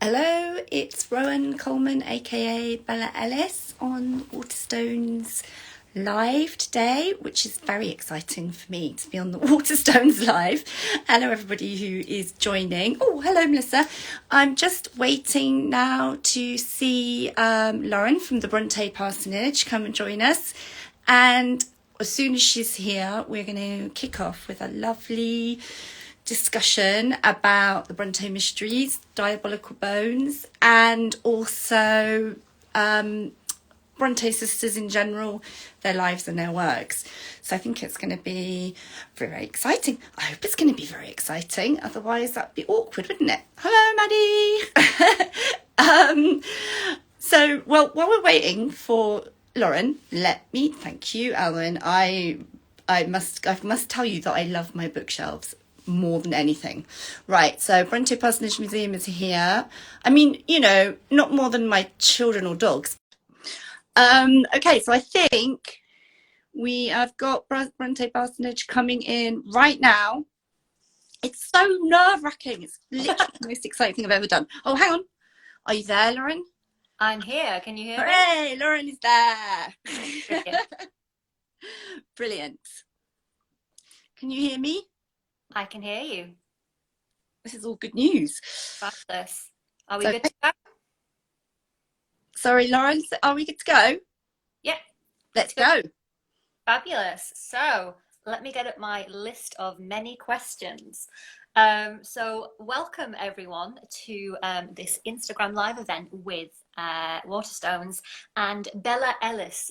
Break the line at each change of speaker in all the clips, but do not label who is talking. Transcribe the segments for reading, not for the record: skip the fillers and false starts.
Hello, it's Rowan Coleman, aka Bella Ellis, on Waterstones live today, which is very exciting for me to be on the Waterstones live. Hello, everybody who is joining. Oh, hello, Melissa. I'm just waiting now to see Lauren from the Brontë Parsonage come and join us. And as soon as she's here, we're going to kick off with a lovely discussion about the Bronte Mysteries, Diabolical Bones, and also Bronte sisters in general, their lives and their works. So I think it's going to be very exciting. I hope it's going to be very exciting. Otherwise, that'd be awkward, wouldn't it? Hello, Maddie. While we're waiting for Lauren, let me thank you, Alan. I must tell you that I love my bookshelves more than anything. Right, so Brontë Parsonage Museum is here. I mean, you know, not more than my children or dogs. Okay, so I think we have got Brontë Parsonage coming in right now. It's so nerve-wracking. It's literally the most exciting thing I've ever done. Oh, hang on. Are you there, Lauren?
I'm here. Can you hear me?
Hooray, Lauren is there.
Brilliant.
Brilliant. Can you hear me?
I can hear you.
This is all good news.
Fabulous. Are we good to go?
Sorry, Lauren, are we good to go?
Yeah.
Let's go.
Fabulous. So let me get up my list of many questions. So welcome everyone to this Instagram live event with Waterstones and Bella Ellis.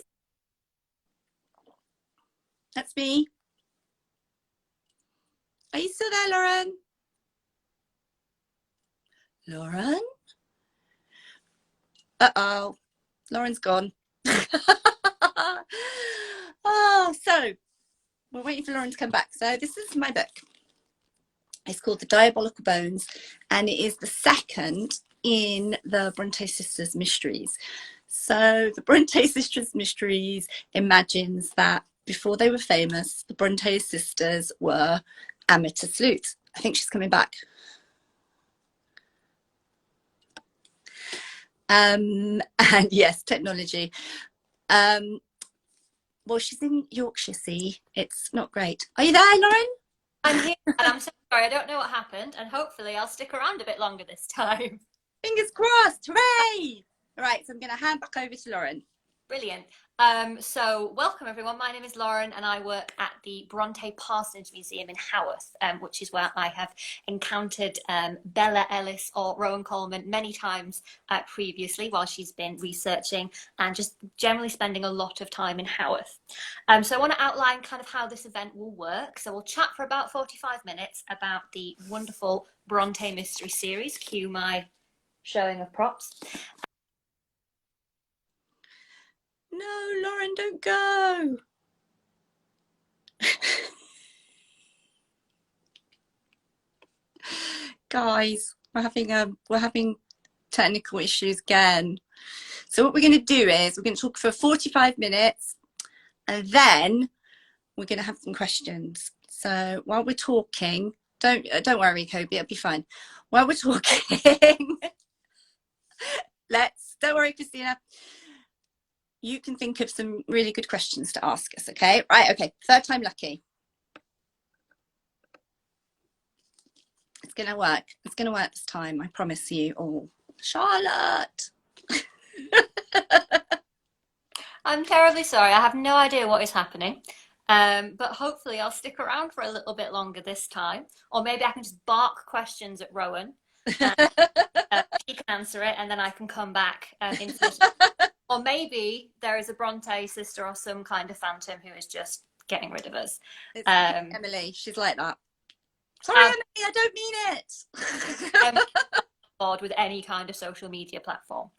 That's me. Are you still there, Lauren? Lauren? Uh-oh. Lauren's gone. Oh, so we're waiting for Lauren to come back. So this is my book. It's called The Diabolical Bones, and it is the second in the Bronte Sisters Mysteries. So the Bronte Sisters Mysteries imagines that before they were famous, the Bronte sisters were amateur sleuths. I think she's coming back. And yes, technology. Well, she's in Yorkshire, see, it's not great. Are you there, Lauren?
I'm here, and I'm so sorry, I don't know what happened, and hopefully I'll stick around a bit longer this time.
Fingers crossed, hooray! All right, so I'm going to hand back over to Lauren.
Brilliant. So welcome everyone. My name is Lauren and I work at the Brontë Parsonage Museum in Haworth, which is where I have encountered Bella Ellis or Rowan Coleman many times previously while she's been researching and just generally spending a lot of time in Haworth. So I want to outline kind of how this event will work. So we'll chat for about 45 minutes about the wonderful Bronte Mystery series. Cue my showing of props.
No, Lauren, don't go. Guys, we're having technical issues again. So what we're going to do is we're going to talk for 45 minutes and then we're going to have some questions. So while we're talking, don't worry, Kobe, it'll be fine. While we're talking, don't worry, Christina. You can think of some really good questions to ask us, okay? Right, okay, third time lucky. It's gonna work. It's gonna work this time, I promise you all. Charlotte!
I'm terribly sorry. I have no idea what is happening. But hopefully I'll stick around for a little bit longer this time. Or maybe I can just bark questions at Rowan. She can answer it and then I can come back into this. Or maybe there is a Bronte sister or some kind of phantom who is just getting rid of us.
It's Emily, she's like that. Sorry, Emily, I don't mean it.
I'm bored with any kind of social media platform.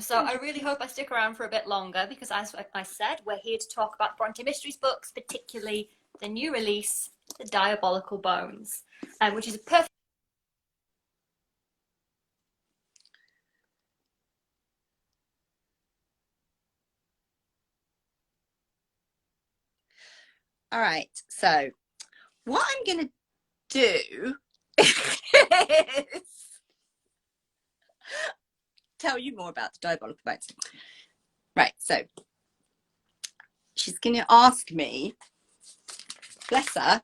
So I really hope I stick around for a bit longer because as I said, we're here to talk about Bronte Mysteries books, particularly the new release, The Diabolical Bones, which is a perfect.
All right, so what I'm going to do is tell you more about the Diabolical bones. Right, so she's going to ask me, bless her,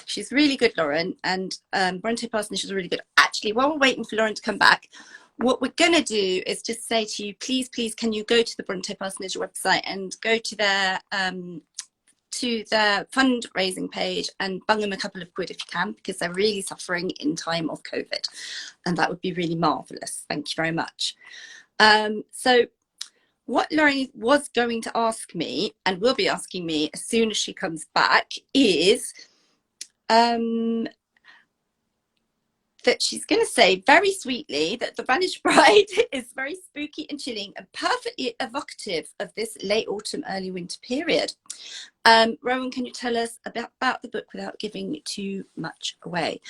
she's really good, Lauren, and Brontë Parsonage is really good. Actually, while we're waiting for Lauren to come back, what we're going to do is just say to you, please, can you go to the Brontë Parsonage website and go to their fundraising page and bung them a couple of quid if you can, because they're really suffering in time of COVID, and that would be really marvellous. Thank you very much. So what Lauren was going to ask me, and will be asking me as soon as she comes back, is that she's going to say very sweetly that The Vanished Bride is very spooky and chilling and perfectly evocative of this late autumn, early winter period. Rowan, can you tell us about the book without giving too much away?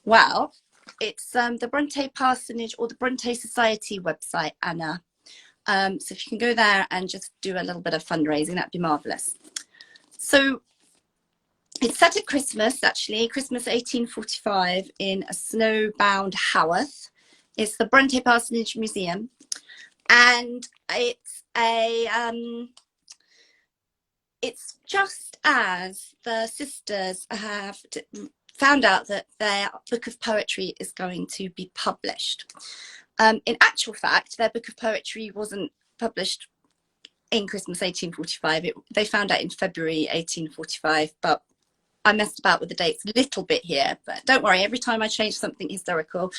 Well, it's the Brontë Parsonage or the Brontë Society website, Anna. So if you can go there and just do a little bit of fundraising, that'd be marvellous. So it's set at Christmas, actually, Christmas 1845 in a snowbound Haworth. It's the Brontë Parsonage Museum, and it's it's just as the sisters have found out that their book of poetry is going to be published. In actual fact, their book of poetry wasn't published in Christmas 1845. They found out in February 1845, but I messed about with the dates a little bit here, but don't worry, every time I change something historical,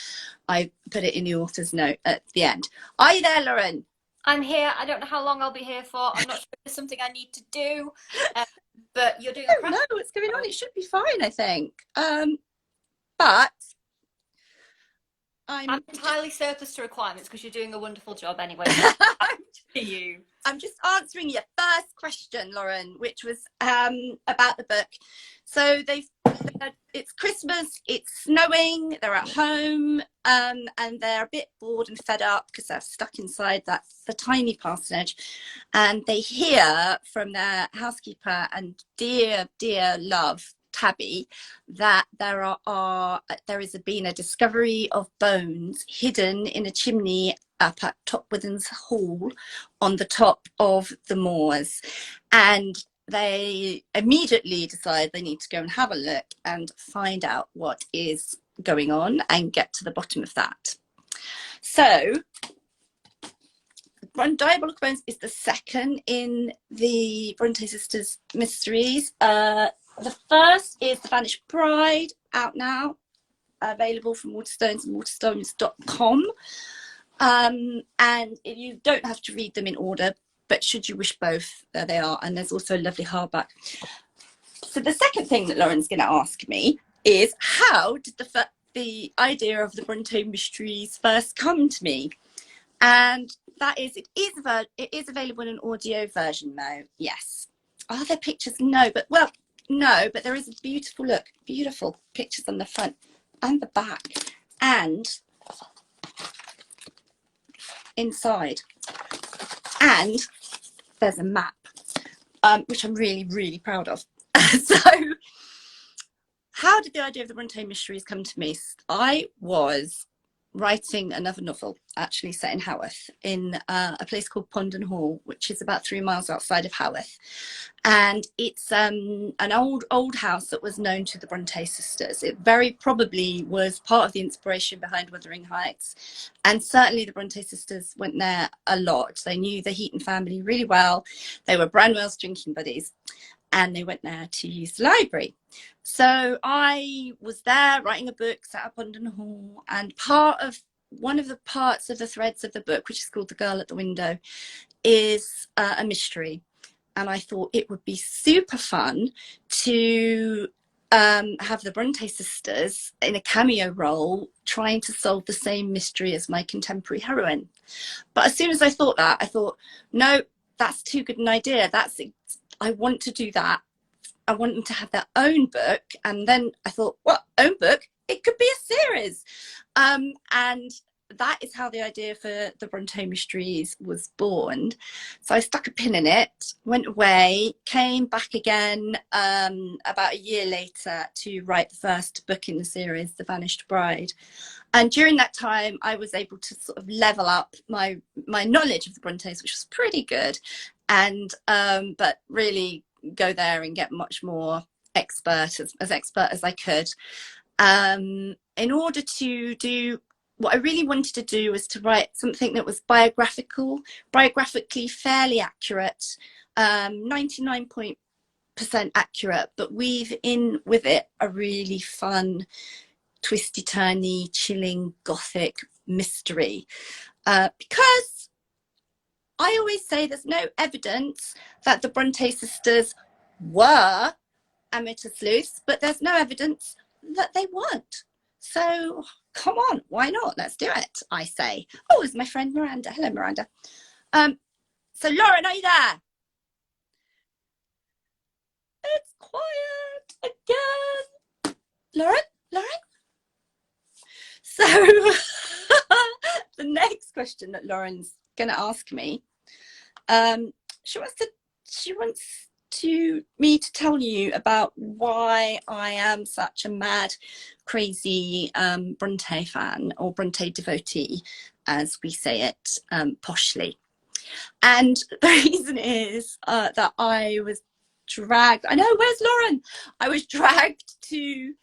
I put it in the author's note at the end. Are you there, Lauren?
I'm here. I don't know how long I'll be here for. I'm not sure if there's something I need to do, but you're doing
I don't know what's going on. It should be fine, I think. But I'm
entirely surplus to requirements because you're doing a wonderful job anyway. To you.
I'm just answering your first question, Lauren, which was about the book. So it's Christmas, it's snowing, they're at home, and they're a bit bored and fed up because they're stuck inside the tiny parsonage, and they hear from their housekeeper and dear love Tabby that there has been a discovery of bones hidden in a chimney up at Topwithen's Hall on the top of the moors, and they immediately decide they need to go and have a look and find out what is going on and get to the bottom of that. So Diabolical Bones is the second in the Bronte Sisters Mysteries. The first is The Vanished Bride, out now, available from Waterstones and waterstones.com. And you don't have to read them in order, but should you wish both, there they are. And there's also a lovely hardback. So the second thing that Lauren's going to ask me is, how did the idea of the Bronte Mysteries first come to me? And that is, it is available in an audio version now. Yes. Are there pictures? No, but there is a beautiful pictures on the front and the back and inside. And there's a map, which I'm really proud of. So how did the idea of the Bronte Mysteries come to me? I was writing another novel, actually set in Haworth, in a place called Pondon Hall, which is about 3 miles outside of Haworth. And it's an old house that was known to the Bronte sisters. It very probably was part of the inspiration behind Wuthering Heights. And certainly the Bronte sisters went there a lot. They knew the Heaton family really well. They were Branwell's drinking buddies, and they went there to use the library. So I was there writing a book, sat up Pondon Hall, and one of the parts of the threads of the book, which is called The Girl at the Window, is a mystery. And I thought it would be super fun to have the Bronte sisters in a cameo role trying to solve the same mystery as my contemporary heroine. But as soon as I thought that, I thought, no, that's too good an idea. I want to do that. I want them to have their own book. And then I thought, well, own book? It could be a series. And that is how the idea for the Bronte Mysteries was born. So I stuck a pin in it, went away, came back again about a year later to write the first book in the series, The Vanished Bride. And during that time, I was able to sort of level up my knowledge of the Brontes, which was pretty good, and but really go there and get much more expert, as expert as I could. In order to do what I really wanted to do, was to write something that was biographically fairly accurate, 99% accurate, but weave in with it a really fun, twisty-turny, chilling, gothic mystery. Because I always say there's no evidence that the Bronte sisters were amateur sleuths, but there's no evidence that they weren't. So come on, why not? Let's do it, I say. Oh, it's my friend Miranda. Hello, Miranda. So Lauren, are you there? It's quiet again. Lauren? So the next question that Lauren's going to ask me, she wants me to tell you about why I am such a mad, crazy Bronte fan, or Bronte devotee, as we say it poshly. And the reason is that I was dragged. I know, where's Lauren? I was dragged to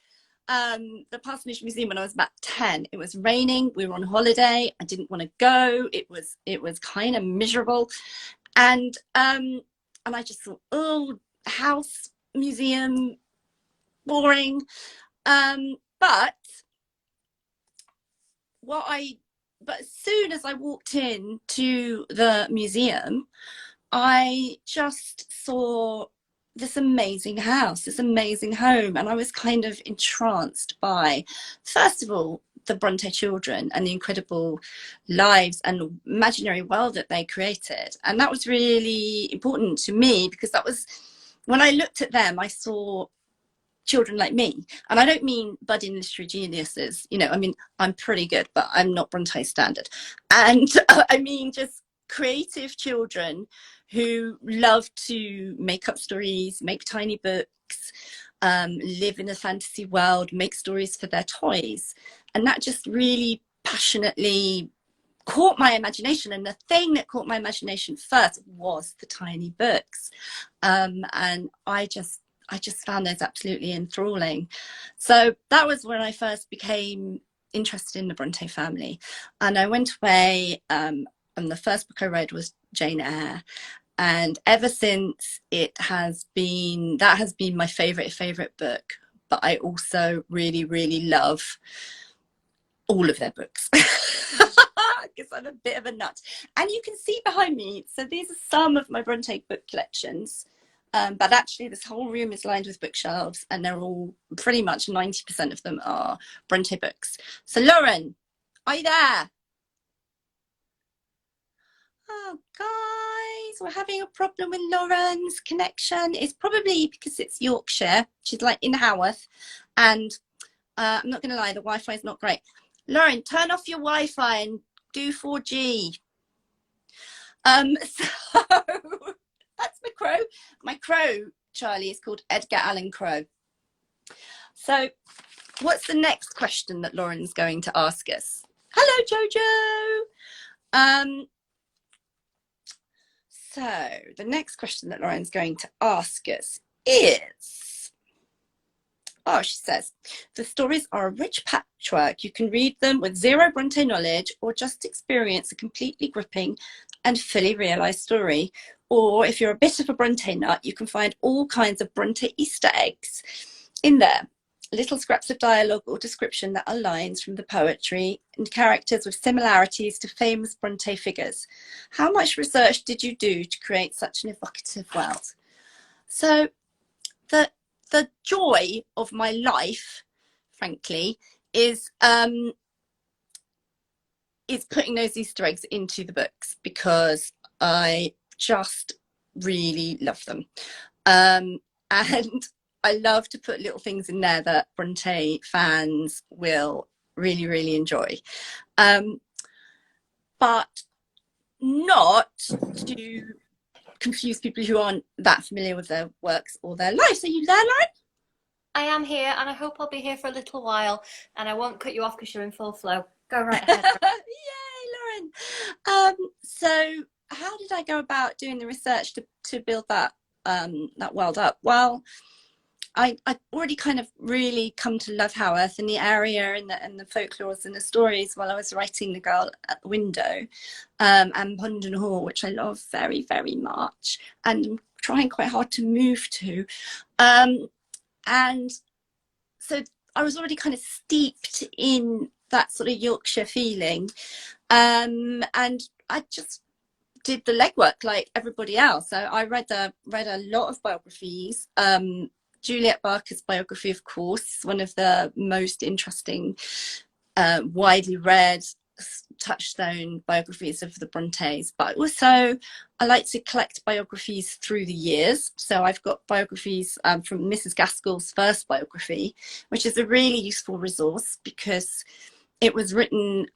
the Parsonage Museum when I was about 10. It was raining. We were on holiday. I didn't want to go. It was kind of miserable, and I just thought, oh, house, museum, boring. But as soon as I walked in to the museum, I just saw this amazing house, this amazing home, and I was kind of entranced by, first of all, the Bronte children and the incredible lives and imaginary world that they created. And that was really important to me, because that was, when I looked at them, I saw children like me. And I don't mean budding literary geniuses, you know, I mean, I'm pretty good, but I'm not Bronte standard. And I mean just creative children who love to make up stories, make tiny books, live in a fantasy world, make stories for their toys. And that just really passionately caught my imagination. And the thing that caught my imagination first was the tiny books. And I just found those absolutely enthralling. So that was when I first became interested in the Bronte family. And I went away, and the first book I read was Jane Eyre. And ever since, that has been my favorite book. But I also really, really love all of their books, because I'm a bit of a nut. And you can see behind me, so these are some of my Bronte book collections. But actually this whole room is lined with bookshelves, and they're all, pretty much 90% of them are Bronte books. So Lauren, are you there? Oh guys, we're having a problem with Lauren's connection. It's probably because it's Yorkshire. She's like in Haworth, and I'm not gonna lie, the Wi-Fi is not great. Lauren, turn off your Wi-Fi and do 4G. So that's my crow. My crow, Charlie, is called Edgar Allan Crow. So what's the next question that Lauren's going to ask us? Hello, Jojo. So the next question that Lauren's going to ask us is, oh, she says, the stories are a rich patchwork. You can read them with zero Bronte knowledge, or just experience a completely gripping and fully realised story. Or if you're a bit of a Bronte nut, you can find all kinds of Bronte Easter eggs in there. Little scraps of dialogue or description that are lines from the poetry, and characters with similarities to famous Bronte figures. How much research did you do to create such an evocative world? So the joy of my life, frankly, is putting those Easter eggs into the books, because I just really love them. And I love to put little things in there that Bronte fans will really, really enjoy. but not to confuse people who aren't that familiar with their works or their lives. Are you there, Lauren?
I am here, and I hope I'll be here for a little while, and I won't cut you off because you're in full flow. Go right ahead.
Yay, Lauren. So how did I go about doing the research to build that world up? Well, I already kind of really come to love Haworth and the area and the folklores and the stories while I was writing The Girl at the Window, and Pondon Hall, which I love very, very much, and I'm trying quite hard to move to. And so I was already kind of steeped in that sort of Yorkshire feeling. And I just did the legwork like everybody else. So I read a lot of biographies. Juliet Barker's biography, of course, one of the most interesting, widely read touchstone biographies of the Brontes. But also I like to collect biographies through the years. So I've got biographies from Mrs. Gaskell's first biography, which is a really useful resource because it was written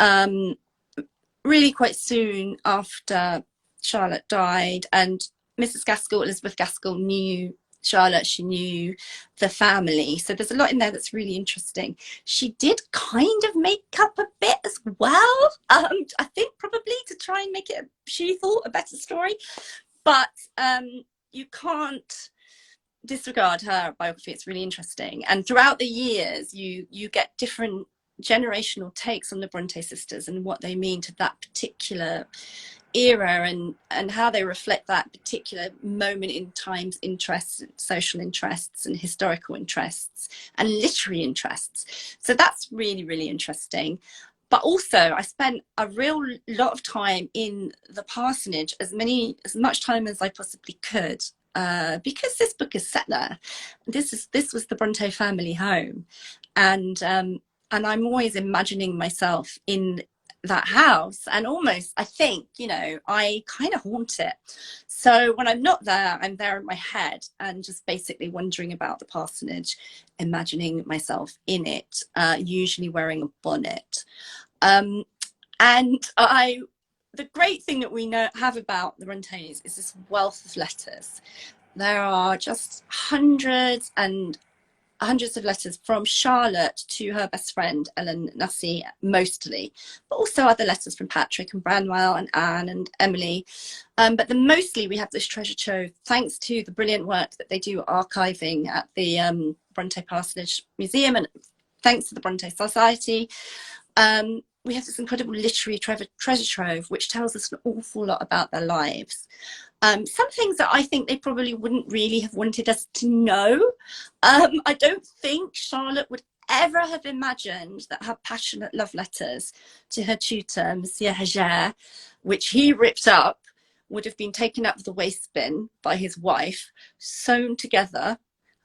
really quite soon after Charlotte died, and Mrs. Gaskell, Elizabeth Gaskell, knew Charlotte, she knew the family, so there's a lot in there that's really interesting. She did kind of make up a bit as well, I think probably to try and make it, she thought, a better story, but you can't disregard her biography. It's really interesting, and throughout the years you get different generational takes on the Bronte sisters and what they mean to that particular era, and how they reflect that particular moment in time's interests, social interests and historical interests and literary interests. So that's really, really interesting. But also I spent a real lot of time in the parsonage, as much time as I possibly could, because this book is set there. This was the Bronte family home, and I'm always imagining myself in that house, and almost, I think, I kind of haunt it. So when I'm not there, I'm there in my head and just basically wondering about the parsonage, imagining myself in it, usually wearing a bonnet. And the great thing that we have about the Brontes is this wealth of letters. There are just hundreds of letters from Charlotte to her best friend Ellen Nussey, mostly, but also other letters from Patrick and Branwell and Anne and Emily. But mostly we have this treasure trove, thanks to the brilliant work that they do archiving at the Brontë Parsonage Museum, and thanks to the Bronte Society. We have this incredible literary treasure trove, which tells us an awful lot about their lives. Some things that I think they probably wouldn't really have wanted us to know. I don't think Charlotte would ever have imagined that her passionate love letters to her tutor, Monsieur Heger, which he ripped up, would have been taken up the waste bin by his wife, sewn together,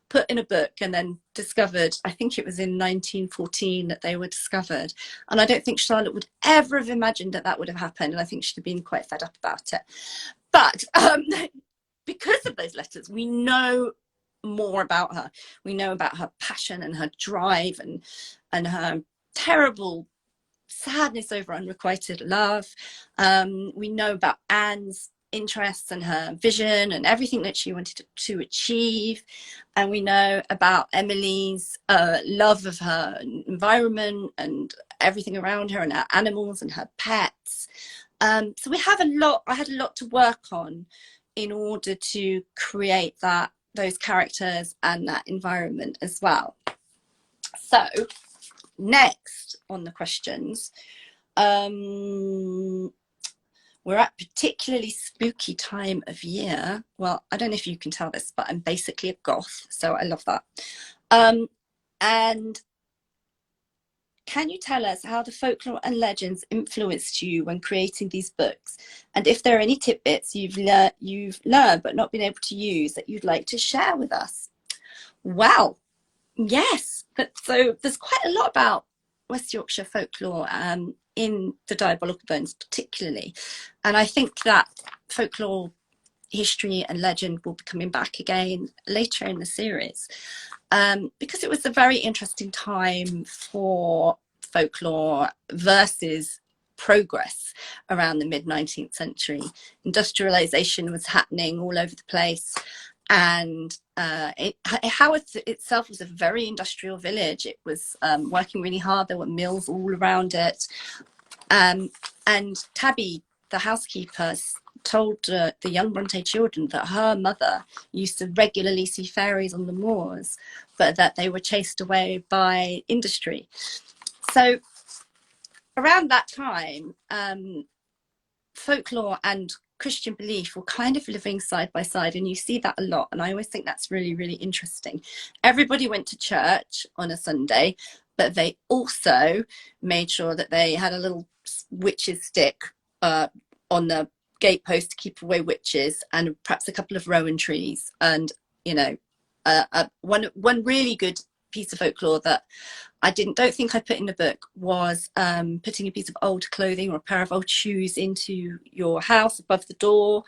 put in a book, and then discovered, I think it was in 1914 that they were discovered. And I don't think Charlotte would ever have imagined that would have happened, and I think she'd have been quite fed up about it. But because of those letters, we know more about her. We know about her passion and her drive and her terrible sadness over unrequited love. We know about Anne's interests and her vision and everything that she wanted to achieve. And we know about Emily's love of her environment and everything around her, and her animals and her pets. So we have I had a lot to work on in order to create those characters and that environment as well. So next on the questions, we're at a particularly spooky time of year. Well, I don't know if you can tell this, but I'm basically a goth, so I love that. And can you tell us how the folklore and legends influenced you when creating these books? And if there are any tidbits you've learned but not been able to use that you'd like to share with us? Well, yes. So there's quite a lot about West Yorkshire folklore in the Diabolical Bones particularly. And I think that folklore history and legend will be coming back again later in the series, because it was a very interesting time for folklore versus progress around the mid-19th century. Industrialization was happening all over the place, and Haworth itself was a very industrial village. It was working really hard. There were mills all around it, and Tabby, the housekeeper, told the young Bronte children that her mother used to regularly see fairies on the moors, but that they were chased away by industry. So around that time, folklore and Christian belief were kind of living side by side, and you see that a lot, and I always think that's really, really interesting. Everybody went to church on a Sunday, but they also made sure that they had a little witch's stick on the gatepost to keep away witches, and perhaps a couple of rowan trees. And you know, one really good piece of folklore that I don't think I put in the book was putting a piece of old clothing or a pair of old shoes into your house above the door,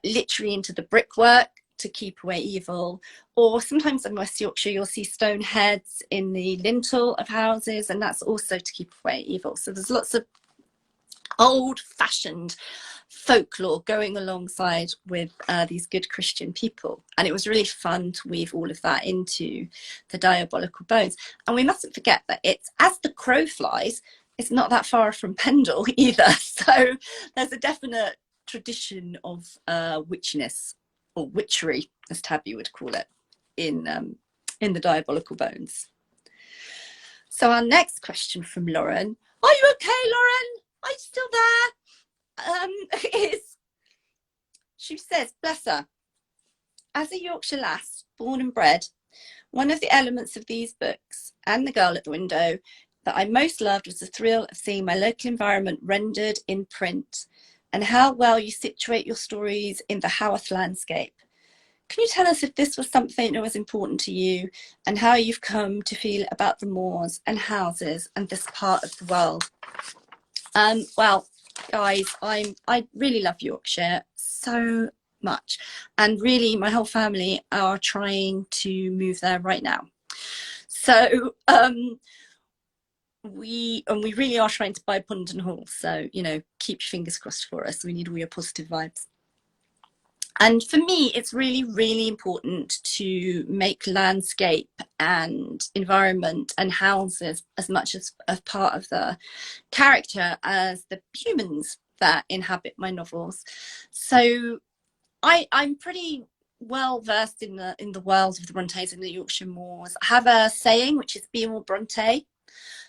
literally into the brickwork, to keep away evil. Or sometimes in West Yorkshire you'll see stone heads in the lintel of houses, and that's also to keep away evil. So there's lots of old-fashioned folklore going alongside with these good Christian people, and it was really fun to weave all of that into the Diabolical Bones. And we mustn't forget that it's, as the crow flies, it's not that far from Pendle either, so there's a definite tradition of witchiness, or witchery as Tabby would call it, in the Diabolical Bones. So our next question from Lauren, are you okay, Lauren? Are you still there? She says, bless her, as a Yorkshire lass born and bred, one of the elements of these books and The Girl at the Window that I most loved was the thrill of seeing my local environment rendered in print, and how well you situate your stories in the Haworth landscape. Can you tell us if this was something that was important to you, and how you've come to feel about the moors and houses and this part of the world? Well, guys, I really love Yorkshire so much, and really my whole family are trying to move there right now. So we really are trying to buy Pundon Hall, so you know, keep your fingers crossed for us. We need all your positive vibes. And for me, it's really, really important to make landscape and environment and houses as much as part of the character as the humans that inhabit my novels. So I'm pretty well versed in the world of the Brontes and the Yorkshire moors. I have a saying, which is be more Bronte.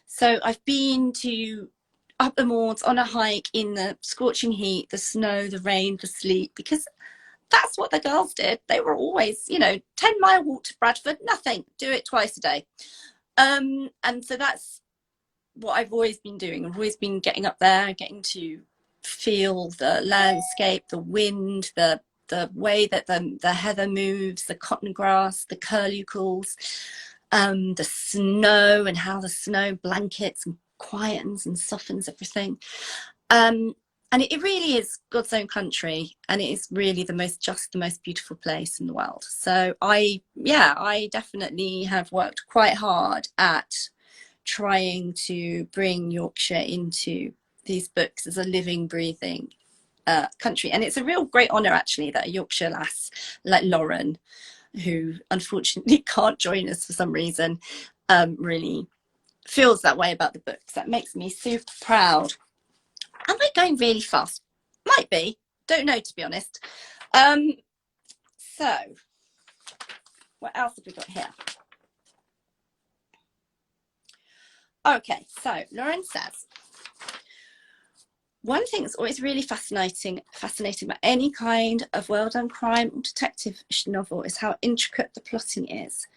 So I've been to up the moors on a hike in the scorching heat, the snow, the rain, the sleet, because that's what the girls did. They were always, you know, 10-mile walk to Bradford, nothing, do it twice a day. And so that's what I've always been doing. I've always been getting up there, getting to feel the landscape, the wind, the way that the heather moves, the cotton grass, the curlews, the snow, and how the snow blankets and quietens and softens everything. And it really is God's own country, and it is really the most beautiful place in the world. So I definitely have worked quite hard at trying to bring Yorkshire into these books as a living, breathing country. And it's a real great honour, actually, that a Yorkshire lass like Lauren, who unfortunately can't join us for some reason, really feels that way about the books. That makes me super proud. Am I going really fast? Might be. Don't know, to be honest. So, what else have we got here? Okay, so Lauren says, one thing that's always really fascinating about any kind of well-done crime or detective novel is how intricate the plotting is.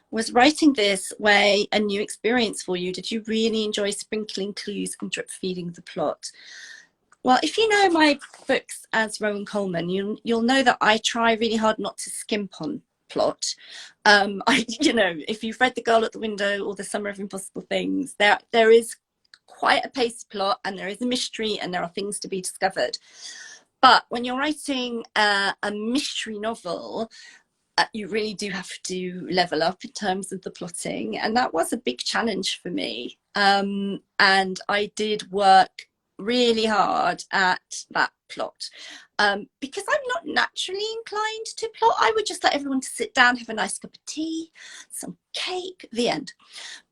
Was writing this way a new experience for you? Did you really enjoy sprinkling clues and drip feeding the plot? Well, if you know my books as Rowan Coleman, you'll know that I try really hard not to skimp on plot. If you've read The Girl at the Window or The Summer of Impossible Things, there is quite a pacey plot, and there is a mystery, and there are things to be discovered. But when you're writing a mystery novel, you really do have to level up in terms of the plotting, and that was a big challenge for me. And I did work really hard at that plot, because I'm not naturally inclined to plot. I would just let everyone to sit down, have a nice cup of tea, some cake, the end.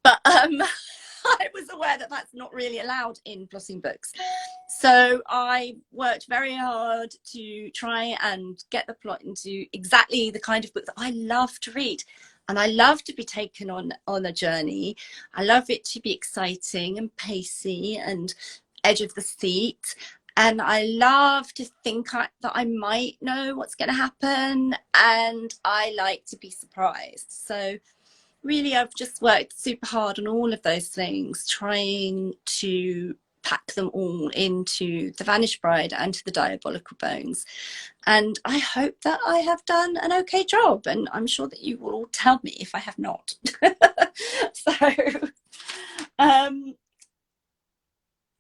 But I was aware that that's not really allowed in plotting books. So I worked very hard to try and get the plot into exactly the kind of book that I love to read. And I love to be taken on a journey. I love it to be exciting and pacey and edge of the seat. And I love to think that I might know what's going to happen. And I like to be surprised. So really, I've just worked super hard on all of those things, trying to pack them all into The Vanished Bride and to the Diabolical Bones. And I hope that I have done an okay job, and I'm sure that you will all tell me if I have not. um,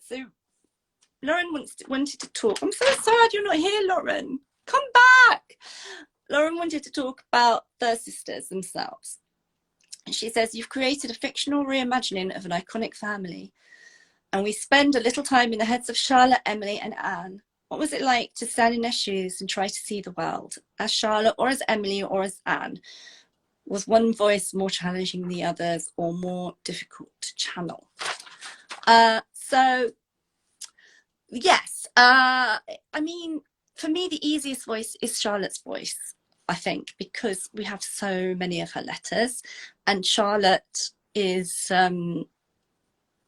so Lauren wanted to talk. I'm so sad you're not here, Lauren. Come back. Lauren wanted to talk about the sisters themselves. And she says, you've created a fictional reimagining of an iconic family. And we spend a little time in the heads of Charlotte, Emily and Anne. What was it like to stand in their shoes and try to see the world? As Charlotte or as Emily or as Anne? Was one voice more challenging than the others or more difficult to channel? So, yes. I mean, for me, the easiest voice is Charlotte's voice, I think, because we have so many of her letters, and Charlotte is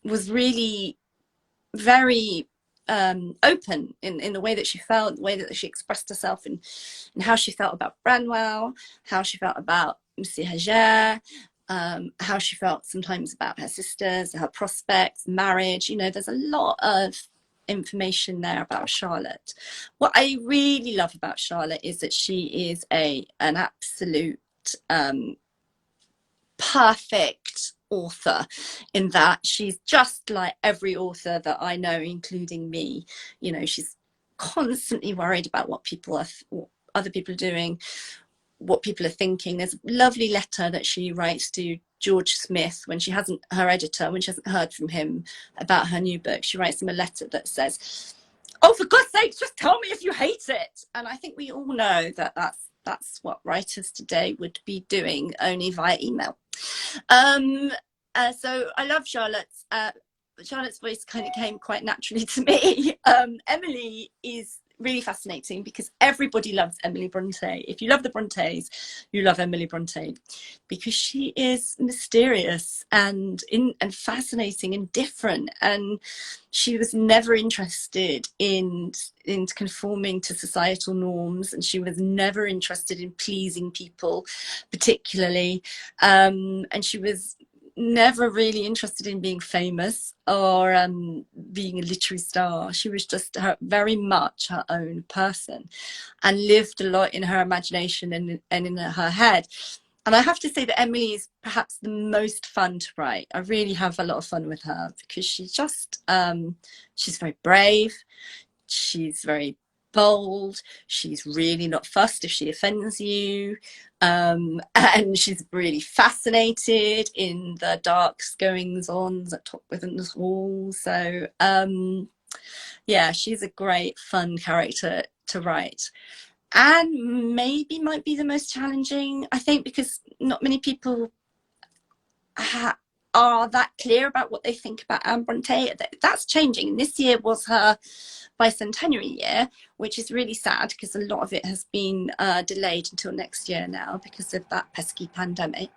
was really very open in the way that she felt, the way that she expressed herself, and how she felt about Branwell, how she felt about Monsieur Heger, how she felt sometimes about her sisters, her prospects, marriage. You know, there's a lot of information there about Charlotte. What I really love about Charlotte is that she is an absolute perfect author, in that she's just like every author that I know, including me. You know, she's constantly worried about what other people are doing, what people are thinking. There's a lovely letter that she writes to George Smith when she hasn't heard from him about her new book. She writes him a letter that says, oh, for God's sake, just tell me if you hate it. And I think we all know that that's what writers today would be doing, only via email. So I love Charlotte's. Charlotte's voice kind of came quite naturally to me. Emily is really fascinating because everybody loves Emily Bronte. If you love the Brontes, you love Emily Bronte, because she is mysterious and fascinating and different, and she was never interested in conforming to societal norms, and she was never interested in pleasing people particularly, and she was never really interested in being famous or being a literary star. She was just very much her own person, and lived a lot in her imagination and in her head. And I have to say that Emily is perhaps the most fun to write. I really have a lot of fun with her because she's just she's very brave, she's very bold, she's really not fussed if she offends you, and she's really fascinated in the dark goings on at Top Within Hall. So yeah, she's a great fun character to write, and maybe might be the most challenging, I think, because not many people are that clear about what they think about Anne Bronte. That's changing, and this year was her bicentenary year, which is really sad because a lot of it has been delayed until next year now because of that pesky pandemic.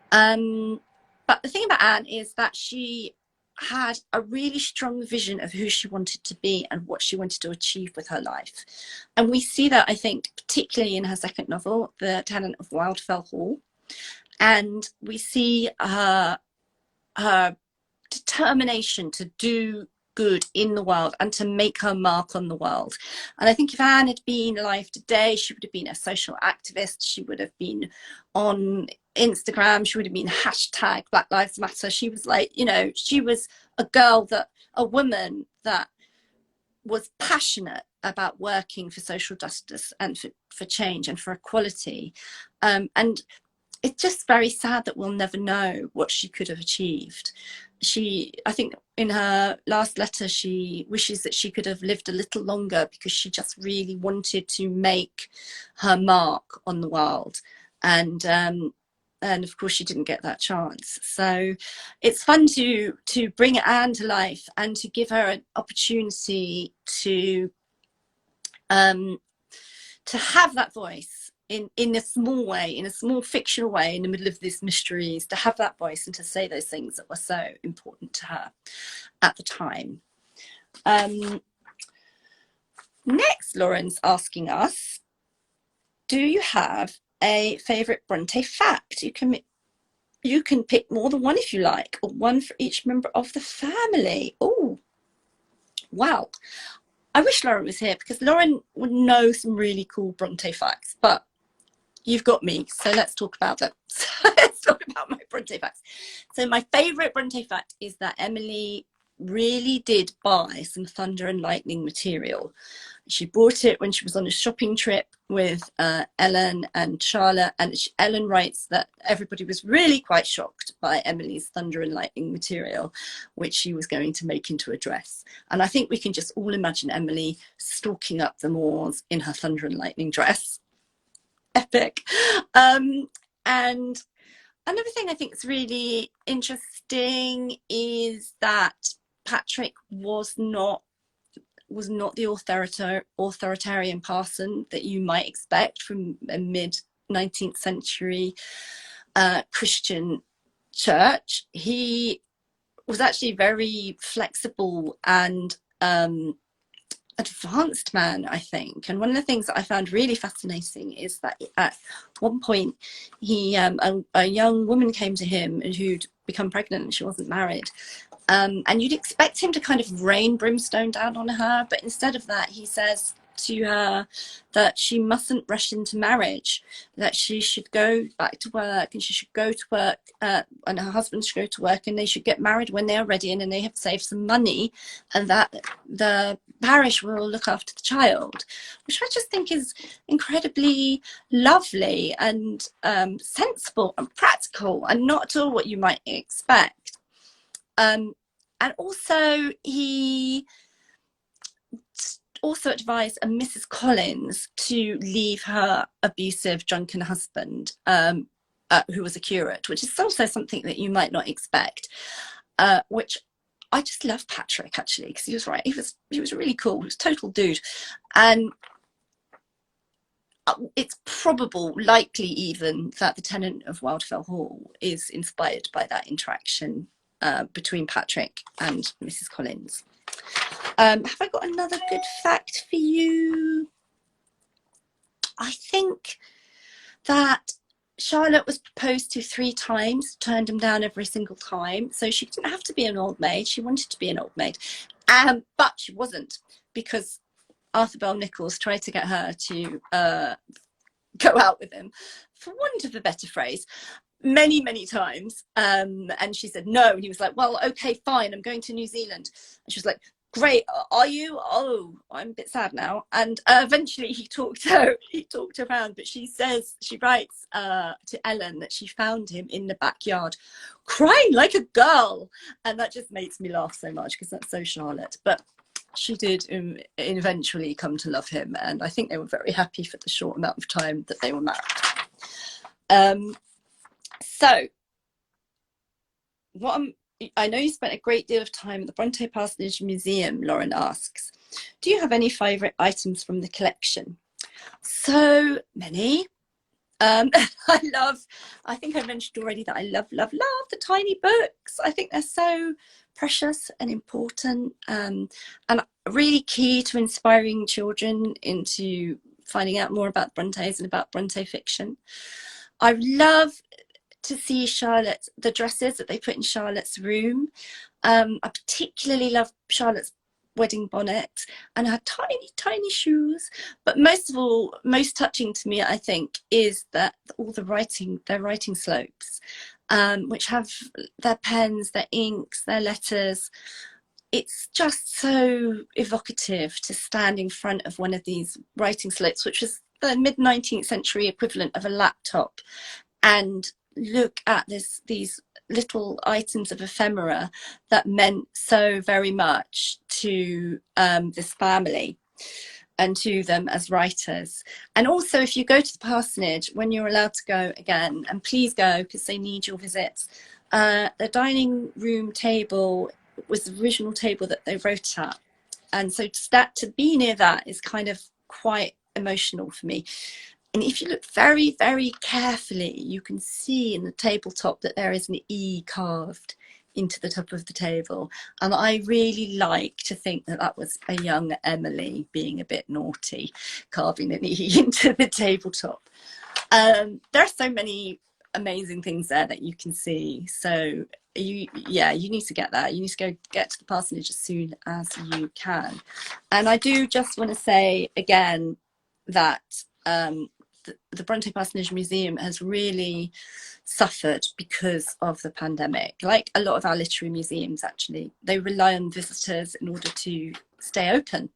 But the thing about Anne is that she had a really strong vision of who she wanted to be and what she wanted to achieve with her life. And we see that, I think, particularly in her second novel, The Tenant of Wildfell Hall. And we see her determination to do good in the world and to make her mark on the world. And I think if Anne had been alive today, she would have been a social activist. She would have been on Instagram. She would have been hashtag Black Lives Matter. She was like, you know, she was a woman that was passionate about working for social justice and for change and for equality. And it's just very sad that we'll never know what she could have achieved. I think in her last letter, she wishes that she could have lived a little longer because she just really wanted to make her mark on the world. And of course she didn't get that chance. So it's fun to bring Anne to life and to give her an opportunity to have that voice in a small way, in a small fictional way, in the middle of this mysteries, to have that voice and to say those things that were so important to her at the time. Next, Lauren's asking us, do you have a favourite Bronte fact? You can pick more than one if you like, or one for each member of the family. Oh, wow. I wish Lauren was here because Lauren would know some really cool Bronte facts, but you've got me, so let's talk about them. So let's talk about my Bronte facts. So my favourite Bronte fact is that Emily really did buy some thunder and lightning material. She bought it when she was on a shopping trip with Ellen and Charlotte, and Ellen writes that everybody was really quite shocked by Emily's thunder and lightning material, which she was going to make into a dress. And I think we can just all imagine Emily stalking up the moors in her thunder and lightning dress. Epic. And another thing I think is really interesting is that Patrick was not the authoritarian parson that you might expect from a mid-19th century Christian church. He was actually very flexible and advanced man, I think. And one of the things that I found really fascinating is that at one point he a young woman came to him who'd become pregnant and she wasn't married, and you'd expect him to kind of rain brimstone down on her, but instead of that he says to her that she mustn't rush into marriage, that she should go back to work, and she should go to work and her husband should go to work, and they should get married when they are ready and then they have saved some money, and that the parish will look after the child, which I just think is incredibly lovely and sensible and practical and not at all what you might expect. And also he also advised a Mrs. Collins to leave her abusive drunken husband, who was a curate, which is also something that you might not expect, which I just love Patrick, actually, because he was right. He was really cool. He was a total dude. And it's probable, likely even, that the tenant of Wildfell Hall is inspired by that interaction between Patrick and Mrs. Collins. Have I got another good fact for you? I think that Charlotte was proposed to 3 times, turned him down every single time. So she didn't have to be an old maid. She wanted to be an old maid. But she wasn't, because Arthur Bell Nichols tried to get her to go out with him, for want of a better phrase, many, many times. And she said no. And he was like, well, okay, fine, I'm going to New Zealand. And she was like, great, are you? Oh, I'm a bit sad now. And eventually he talked around, but she writes to Ellen that she found him in the backyard crying like a girl, and that just makes me laugh so much because that's so Charlotte. But she did eventually come to love him, and I think they were very happy for the short amount of time that they were married. So I know you spent a great deal of time at the Brontë Parsonage Museum, Lauren asks. Do you have any favourite items from the collection? So many. I think I mentioned already that I love the tiny books. I think they're so precious and important, and really key to inspiring children into finding out more about Brontes and about Bronte fiction. I love to see the dresses that they put in Charlotte's room. I particularly love Charlotte's wedding bonnet and her tiny shoes. But most of all, most touching to me, I think, is that all their writing slopes, which have their pens, their inks, their letters. It's just so evocative to stand in front of one of these writing slopes, which was the mid-19th century equivalent of a laptop, and look at these little items of ephemera that meant so very much to this family and to them as writers. And also, if you go to the parsonage, when you're allowed to go again, and please go because they need your visits, the dining room table was the original table that they wrote at. And so to be near that is kind of quite emotional for me. And if you look very, very carefully, you can see in the tabletop that there is an E carved into the top of the table. And I really like to think that that was a young Emily being a bit naughty, carving an E into the tabletop. There are so many amazing things there that you can see. So you need to get there. You need to go get to the parsonage as soon as you can. And I do just want to say again that the Brontë Parsonage Museum has really suffered because of the pandemic. Like a lot of our literary museums, actually, they rely on visitors in order to stay open.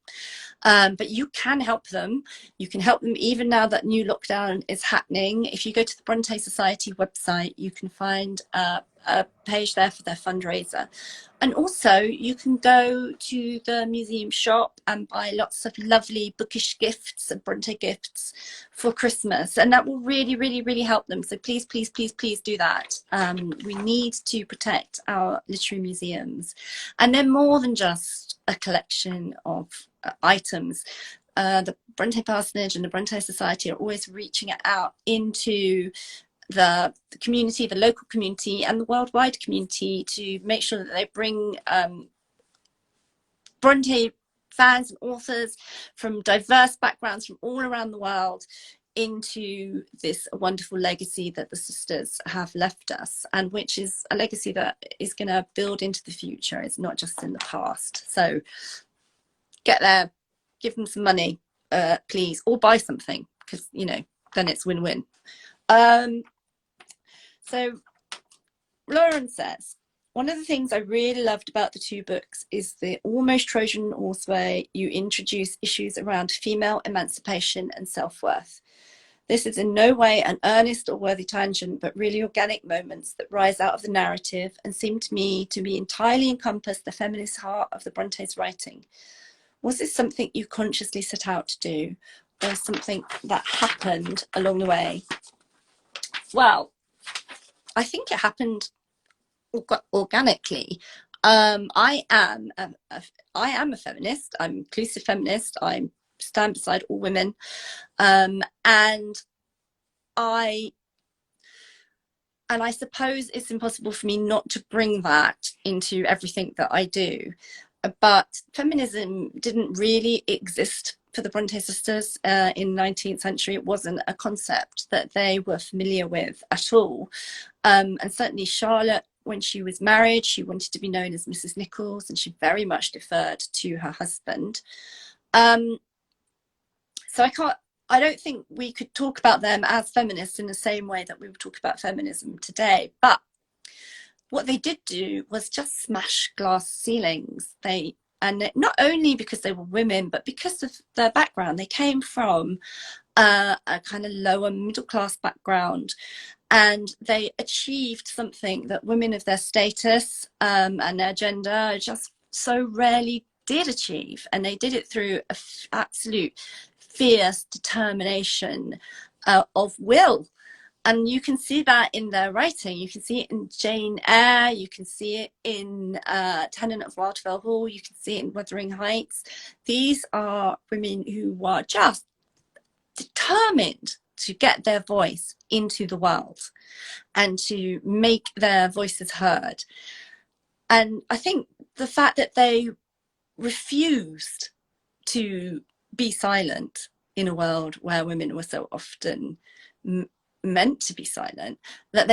But you can help them. You can help them even now that new lockdown is happening. If you go to the Bronte Society website, you can find a page there for their fundraiser. And also you can go to the museum shop and buy lots of lovely bookish gifts and Bronte gifts for Christmas. And that will really, really, really help them. So please, please, please, please do that. We need to protect our literary museums. And they're more than just a collection of items. The Brontë Parsonage and the Bronte Society are always reaching out into the community, the local community and the worldwide community to make sure that they bring Bronte fans and authors from diverse backgrounds from all around the world into this wonderful legacy that the sisters have left us, and which is a legacy that is going to build into the future. It's not just in the past. So get there, give them some money, please, or buy something, because then it's win-win. So Lauren says, one of the things I really loved about the two books is the almost Trojan horse way you introduce issues around female emancipation and self-worth. This is in no way an earnest or worthy tangent, but really organic moments that rise out of the narrative and seem to me to be entirely encompass the feminist heart of the Brontes' writing. Was this something you consciously set out to do, or something that happened along the way? Well, I think it happened organically. I am a feminist. I'm an inclusive feminist. I stand beside all women, and I suppose it's impossible for me not to bring that into everything that I do. But feminism didn't really exist for the Bronte sisters in the 19th century. It wasn't a concept that they were familiar with at all. And certainly Charlotte, when she was married, she wanted to be known as Mrs. Nichols, and she very much deferred to her husband. So I don't think we could talk about them as feminists in the same way that we would talk about feminism today. But what they did do was just smash glass ceilings. And not only because they were women, but because of their background. They came from a kind of lower middle class background, and they achieved something that women of their status and their gender just so rarely did achieve. And they did it through an absolute fierce determination of will. And you can see that in their writing. You can see it in Jane Eyre. You can see it in Tenant of Wildfell Hall. You can see it in Wuthering Heights. These are women who are just determined to get their voice into the world and to make their voices heard. And I think the fact that they refused to be silent in a world where women were so often meant to be silent, that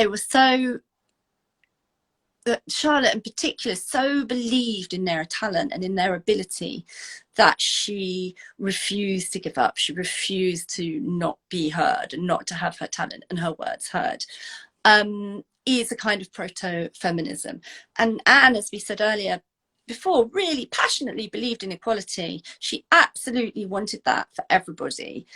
Charlotte in particular so believed in their talent and in their ability that she refused to give up. She refused to not be heard and not to have her talent and her words heard. Is a kind of proto-feminism. And Anne, as we said earlier before, really passionately believed in equality. She absolutely wanted that for everybody.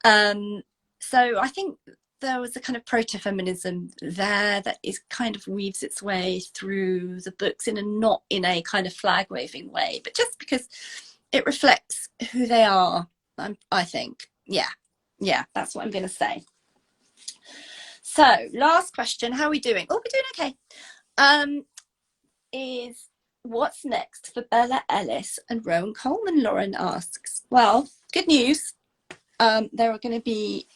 So I think there was a kind of proto-feminism there that is kind of weaves its way through the books not in a kind of flag-waving way, but just because it reflects who they are, I think. Yeah, that's what I'm going to say. So, last question, how are we doing? Oh, we're doing okay. Is what's next for Bella Ellis and Rowan Coleman, Lauren asks. Well, good news. There are going to be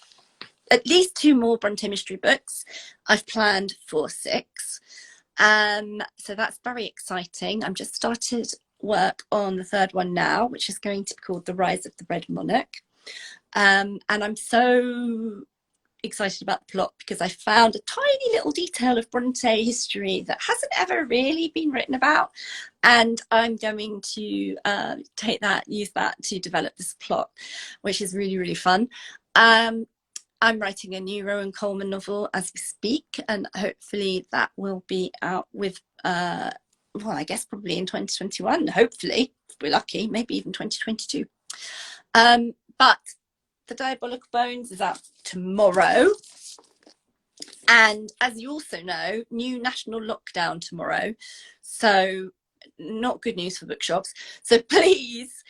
at least 2 more Bronte Mystery books. I've planned for 6. So that's very exciting. I'm just started work on the 3rd one now, which is going to be called The Rise of the Red Monarch. And I'm so excited about the plot because I found a tiny little detail of Bronte history that hasn't ever really been written about, and I'm going to use that to develop this plot, which is really, really fun. I'm writing a new Rowan Coleman novel as we speak, and hopefully that will be out with well, I guess probably in 2021, hopefully, if we're lucky, maybe even 2022. But The Diabolical Bones is out tomorrow. And as you also know, new national lockdown tomorrow. So not good news for bookshops. So please,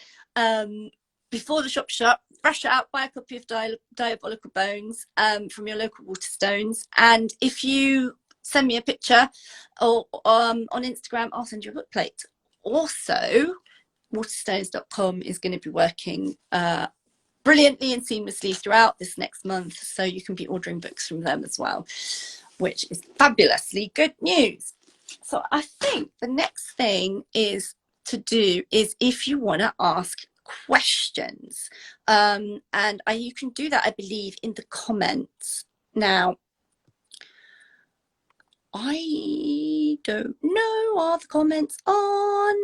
before the shop shut, rush out, buy a copy of Diabolical Bones from your local Waterstones. And if you send me a picture or on Instagram, I'll send you a book plate. Also, Waterstones.com is going to be working brilliantly and seamlessly throughout this next month, so you can be ordering books from them as well, which is fabulously good news. So I think the next thing is to do is if you want to ask questions, and you can do that, I believe, in the comments. Now, I don't know, are the comments on?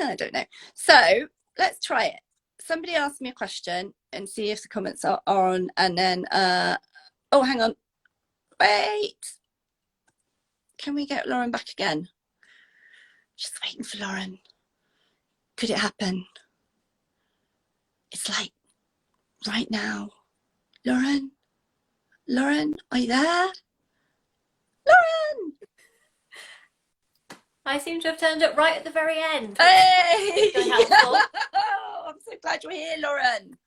I don't know. So let's try it. Somebody ask me a question and see if the comments are on, and then oh, hang on, wait, can we get Lauren back again? Just waiting for Lauren. Could it happen? It's like right now. Lauren, are you there? Lauren!
I seem to have turned up right at the very end.
Hey! Oh, I'm so glad you're here, Lauren.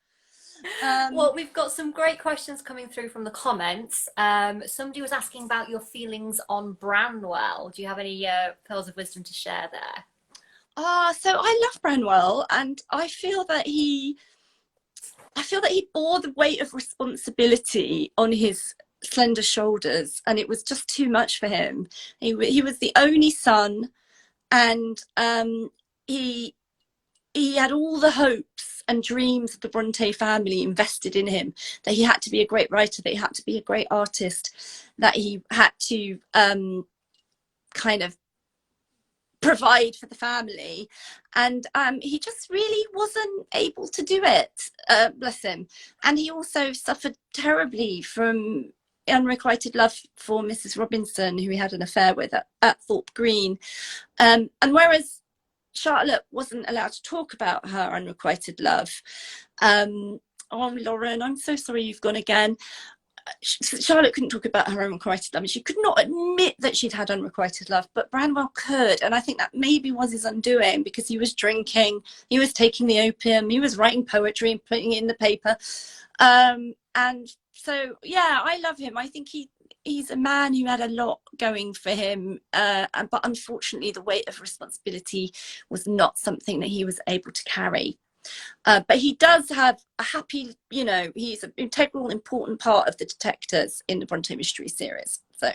Well, we've got some great questions coming through from the comments. Somebody was asking about your feelings on Branwell. Do you have any pearls of wisdom to share there?
So I love Branwell, and I feel that he bore the weight of responsibility on his slender shoulders, and it was just too much for him. He was the only son, and he had all the hopes and dreams of the Bronte family invested in him, that he had to be a great writer, that he had to be a great artist, that he had to kind of provide for the family, and he just really wasn't able to do it, bless him. And he also suffered terribly from unrequited love for Mrs. Robinson, who he had an affair with at Thorpe Green, and whereas Charlotte wasn't allowed to talk about her unrequited love, oh, Lauren, I'm so sorry you've gone again. Charlotte couldn't talk about her unrequited love, and she could not admit that she'd had unrequited love, but Branwell could, and I think that maybe was his undoing, because he was drinking, he was taking the opium, he was writing poetry and putting it in the paper, and so yeah, I love him. I think he's a man who had a lot going for him, but unfortunately the weight of responsibility was not something that he was able to carry. But he does have a happy, he's an integral, important part of the detectives in the Bronte Mysteries series. So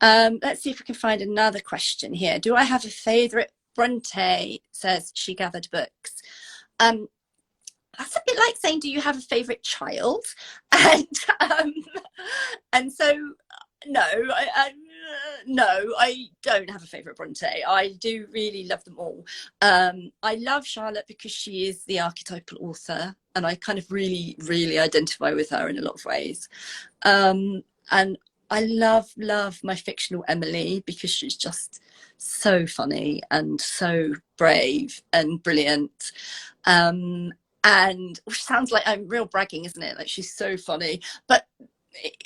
let's see if we can find another question here. Do I have a favourite Bronte, says She Gathered Books. That's a bit like saying, do you have a favourite child? And so, no, I don't have a favourite Bronte. I do really love them all. I love Charlotte because she is the archetypal author, and I kind of really, really identify with her in a lot of ways. And I love my fictional Emily because she's just so funny and so brave and brilliant. And which sounds like I'm real bragging, isn't it? Like she's so funny, but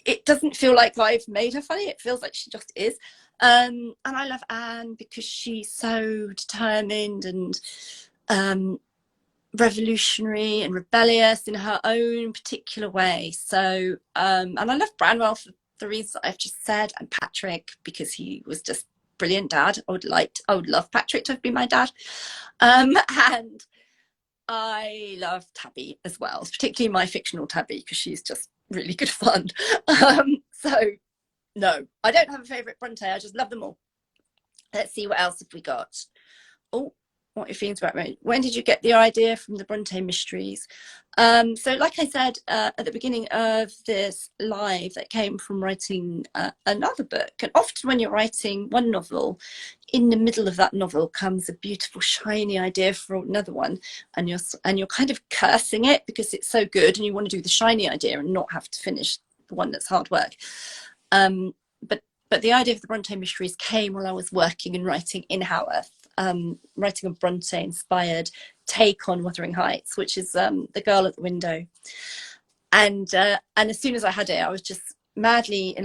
it doesn't feel like I've made her funny. It feels like she just is. And I love Anne because she's so determined and revolutionary and rebellious in her own particular way. So, and I love Branwell for the reasons that I've just said, and Patrick because he was just brilliant dad. I would love Patrick to have been my dad. And I love Tabby as well, particularly my fictional Tabby because she's just really good fun. So no, I don't have a favourite Bronte. I just love them all. Let's see what else have we got. Oh, what are your feelings about me? When did you get the idea from the Bronte Mysteries? So like I said at the beginning of this live, that came from writing another book. And often when you're writing one novel, in the middle of that novel comes a beautiful shiny idea for another one, and you're kind of cursing it because it's so good and you want to do the shiny idea and not have to finish the one that's hard work. But the idea of the Bronte Mysteries came while I was working and writing in Haworth, writing a Bronte-inspired take on Wuthering Heights, which is The Girl at the Window. And as soon as I had it, I was just madly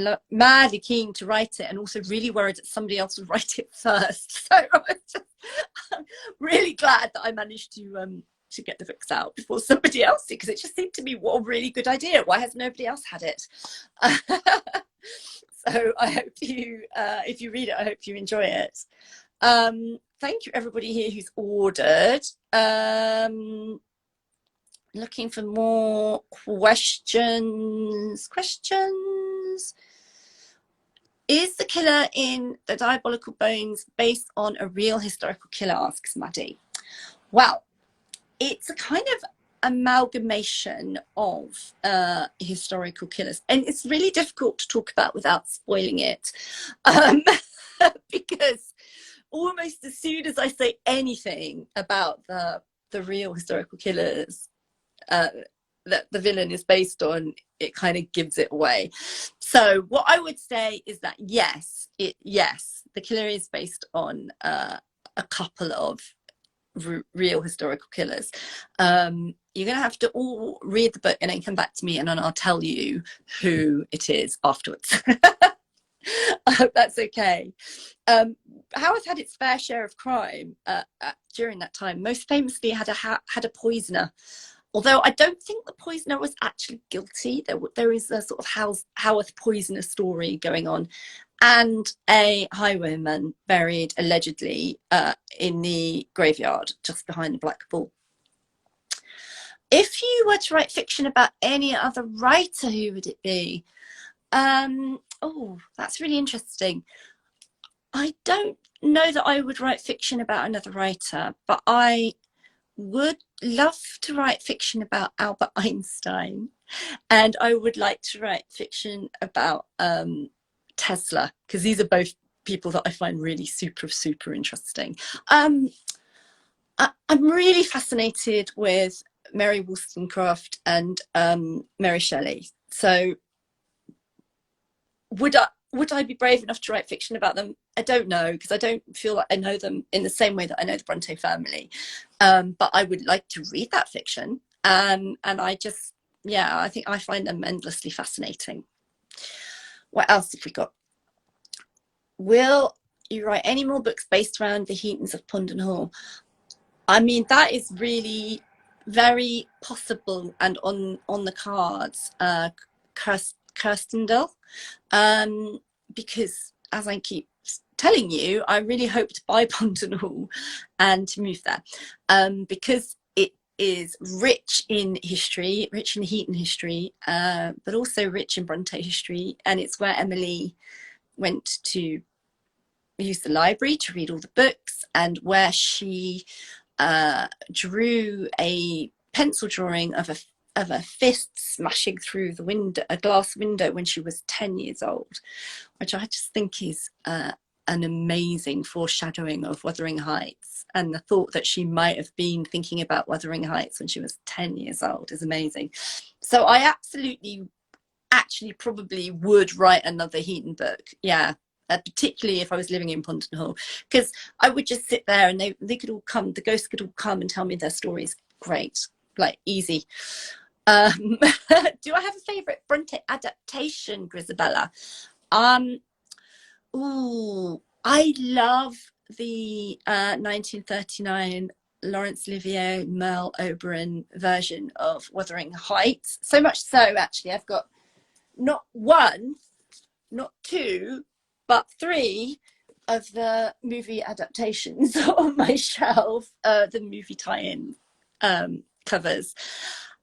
keen to write it, and also really worried that somebody else would write it first. So I was just really glad that I managed to get the books out before somebody else did, because it just seemed to me, what a really good idea. Why has nobody else had it? So I hope you, if you read it, I hope you enjoy it. Thank you everybody here who's ordered. Looking for more questions. Is the killer in the Diabolical Bones based on a real historical killer, asks Maddie. Well, it's a kind of amalgamation of historical killers, and it's really difficult to talk about without spoiling it, because almost as soon as I say anything about the real historical killers that the villain is based on, it kind of gives it away. So what I would say is that yes, the killer is based on a couple of real historical killers. You're gonna have to all read the book and then come back to me, and then I'll tell you who it is afterwards. I hope that's okay. Haworth had its fair share of crime during that time. Most famously had a poisoner, although I don't think the poisoner was actually guilty. There is a sort of Haworth poisoner story going on, and a highwayman buried allegedly in the graveyard just behind the Black Bull. If you were to write fiction about any other writer, who would it be? Oh, that's really interesting. I don't know that I would write fiction about another writer, but I would love to write fiction about Albert Einstein, and I would like to write fiction about Tesla, because these are both people that I find really super interesting. I'm really fascinated with Mary Wollstonecraft and Mary Shelley. So would I be brave enough to write fiction about them? I don't know, because I don't feel like I know them in the same way that I know the Bronte family. But I would like to read that fiction. And I just, yeah, I think I find them endlessly fascinating. What else have we got? Will you write any more books based around the Heatons of Pundon Hall? I mean, that is really very possible and on the cards. Kirstendel, because as I keep telling you, I really hope to buy Pundon Hall and to move there, because it is rich in history, rich in Heaton history, but also rich in Bronte history, and it's where Emily went to use the library to read all the books, and where she drew a pencil drawing of a fist smashing through the window, a glass window, when she was 10 years old, which I just think is an amazing foreshadowing of Wuthering Heights, and the thought that she might have been thinking about Wuthering Heights when she was 10 years old is amazing. So I absolutely actually probably would write another Heaton book. Yeah. Particularly if I was living in Ponton Hall, because I would just sit there and they could all come, the ghosts could all come and tell me their stories. Great, like easy. Do I have a favourite Bronte adaptation, Grisabella? Ooh, I love the 1939 Laurence Olivier, Merle Oberon version of Wuthering Heights. So much so, actually, I've got not one, not two, but three of the movie adaptations on my shelf, the movie tie-in covers.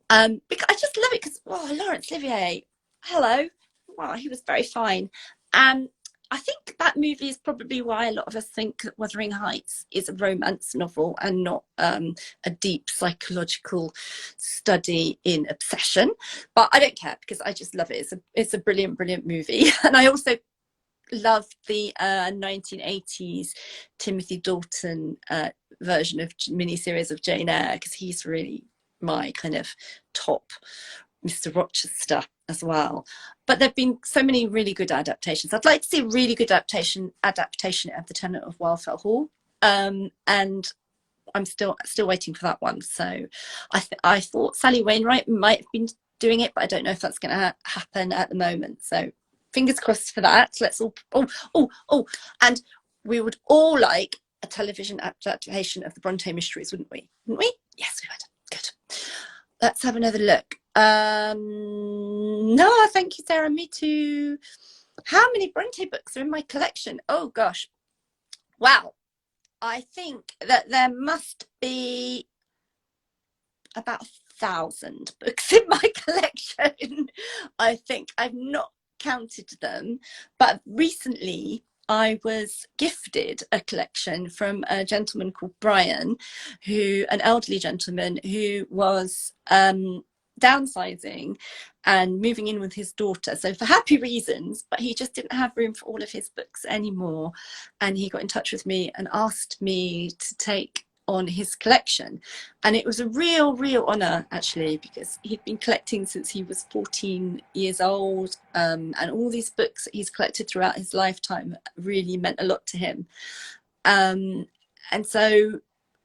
Because I just love it because, Laurence Olivier, hello, wow, he was very fine. I think that movie is probably why a lot of us think that Wuthering Heights is a romance novel and not a deep psychological study in obsession. But I don't care because I just love it. It's a brilliant, brilliant movie. And I also love the 1980s Timothy Dalton version of miniseries of Jane Eyre, because he's really my kind of top Mr. Rochester as well. But there've been so many really good adaptations. I'd like to see a really good adaptation of The Tenant of Wildfell Hall, and I'm still waiting for that one. So I thought Sally Wainwright might have been doing it, but I don't know if that's going to happen at the moment. So fingers crossed for that. Let's all and we would all like a television adaptation of the Bronte Mysteries, wouldn't we? Yes, we would. Good. Let's have another look. No, thank you, Sarah. Me too. How many Bronte books are in my collection? Oh gosh. Wow. I think that there must be about 1,000 books in my collection. I think I've not counted them, but recently I was gifted a collection from a gentleman called Brian, an elderly gentleman who was downsizing and moving in with his daughter, so for happy reasons, but he just didn't have room for all of his books anymore, and he got in touch with me and asked me to take on his collection. And it was a real honor, actually, because he'd been collecting since he was 14 years old, and all these books that he's collected throughout his lifetime really meant a lot to him. And so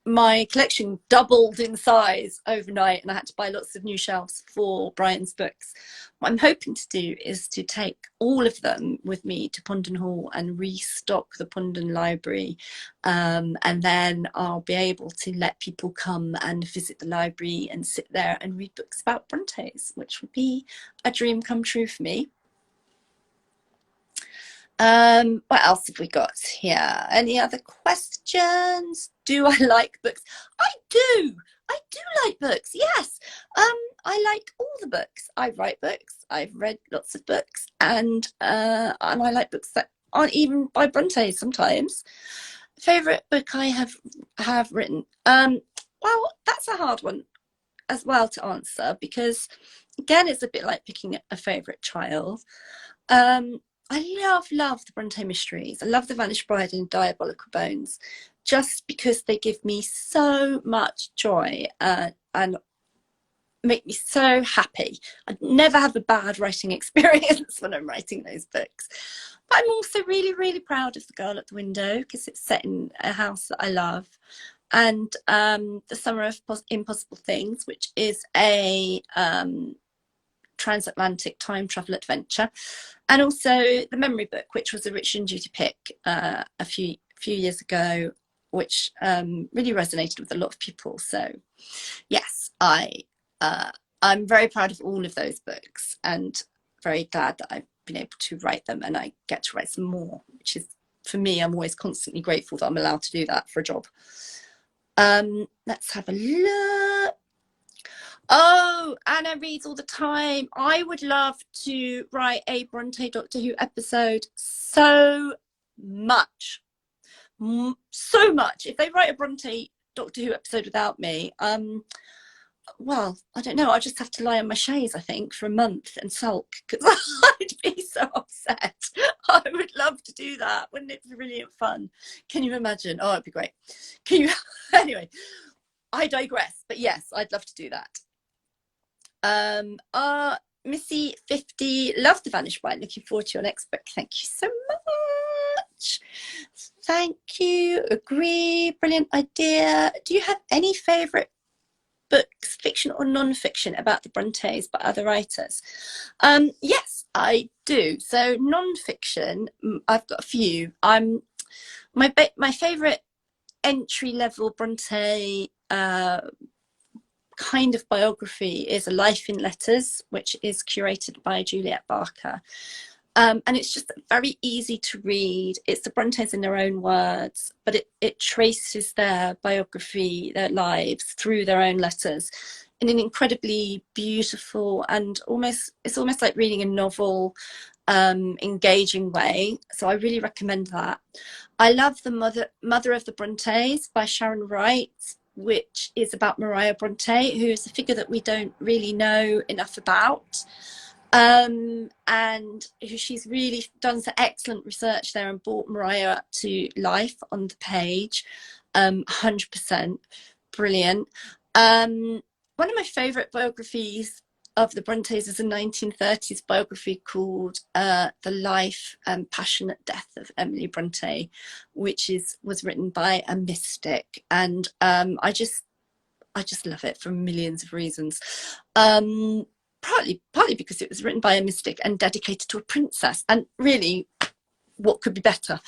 my collection doubled in size overnight, and I had to buy lots of new shelves for Brian's books. What I'm hoping to do is to take all of them with me to Pondon Hall and restock the Pondon Library, and then I'll be able to let people come and visit the library and sit there and read books about Brontes, which would be a dream come true for me. What else have we got here? Any other questions? Do I like books? I do like books, yes. I like all the books. I write books, I've read lots of books, and I like books that aren't even by Bronte sometimes. Favorite book I have written? Well, that's a hard one as well to answer, because again, it's a bit like picking a favorite child. I love the Bronte Mysteries. I love The Vanished Bride and Diabolical Bones, just because they give me so much joy and make me so happy. I never have a bad writing experience when I'm writing those books. But I'm also really proud of The Girl at the Window, because it's set in a house that I love. And The Summer of Impossible Things, which is a transatlantic time travel adventure, and also The Memory Book, which was a Richard and Judy pick a few years ago, which really resonated with a lot of people. So yes, I'm very proud of all of those books, and very glad that I've been able to write them, and I get to write some more, which is, for me, I'm always constantly grateful that I'm allowed to do that for a job. Let's have a look. Oh, Anna reads all the time. I would love to write a Bronte Doctor Who episode so much. So much. If they write a Bronte Doctor Who episode without me, well, I don't know. I'll just have to lie on my chaise, I think, for a month and sulk, because I'd be so upset. I would love to do that. Wouldn't it be brilliant fun? Can you imagine? Oh, it'd be great. Can you? Anyway, I digress. But yes, I'd love to do that. Missy 50, love The Vanished Bride. Looking forward to your next book. Thank you so much. Thank you. Agree. Brilliant idea. Do you have any favourite books, fiction or non-fiction, about the Brontes by other writers? Yes, I do. So non-fiction, I've got a few. My favourite entry-level Bronte kind of biography is A Life in Letters, which is curated by Juliet Barker. And it's just very easy to read. It's the Brontes in their own words, but it traces their biography, their lives through their own letters in an incredibly beautiful and it's almost like reading a novel, engaging way. So I really recommend that. I love The Mother of the Brontes by Sharon Wright, which is about Maria Bronte, who is a figure that we don't really know enough about. And she's really done some excellent research there and brought Maria to life on the page. 100% brilliant. One of my favourite biographies of the Brontes is a 1930s biography called The Life and Passionate Death of Emily Bronte, which was written by a mystic, and I just love it for millions of reasons. Partly because it was written by a mystic and dedicated to a princess, and really, what could be better?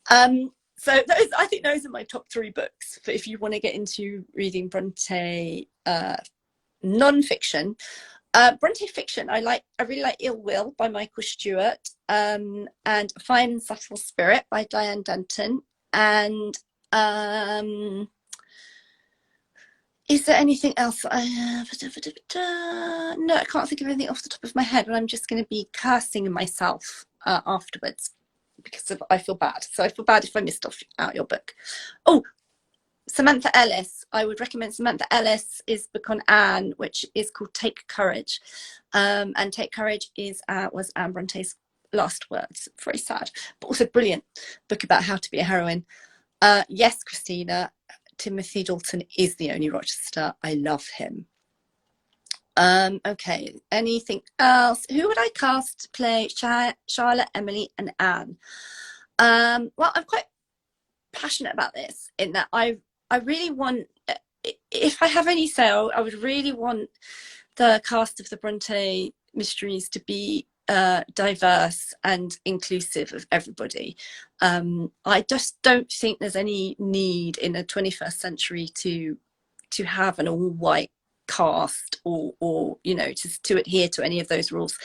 So I think those are my top 3 books for if you want to get into reading Bronte non-fiction. Bronte fiction, I really like Ill Will by Michael Stewart, and Fine and Subtle Spirit by Diane Denton. And is there anything else I have? No, I can't think of anything off the top of my head, and I'm just going to be cursing myself afterwards because I feel bad. So I feel bad if I missed out your book. Oh, Samantha Ellis. I would recommend Samantha Ellis's book on Anne, which is called Take Courage. And Take Courage was Anne Bronte's last words. Very sad, but also brilliant book about how to be a heroine. Yes, Christina, Timothy Dalton is the only Rochester. I love him. Okay, anything else? Who would I cast to play Charlotte, Emily and Anne? Well, I'm quite passionate about this in that I really want, if I have any say, I would really want the cast of the Bronte Mysteries to be diverse and inclusive of everybody. I just don't think there's any need in the 21st century to have an all-white cast or you know, to adhere to any of those rules.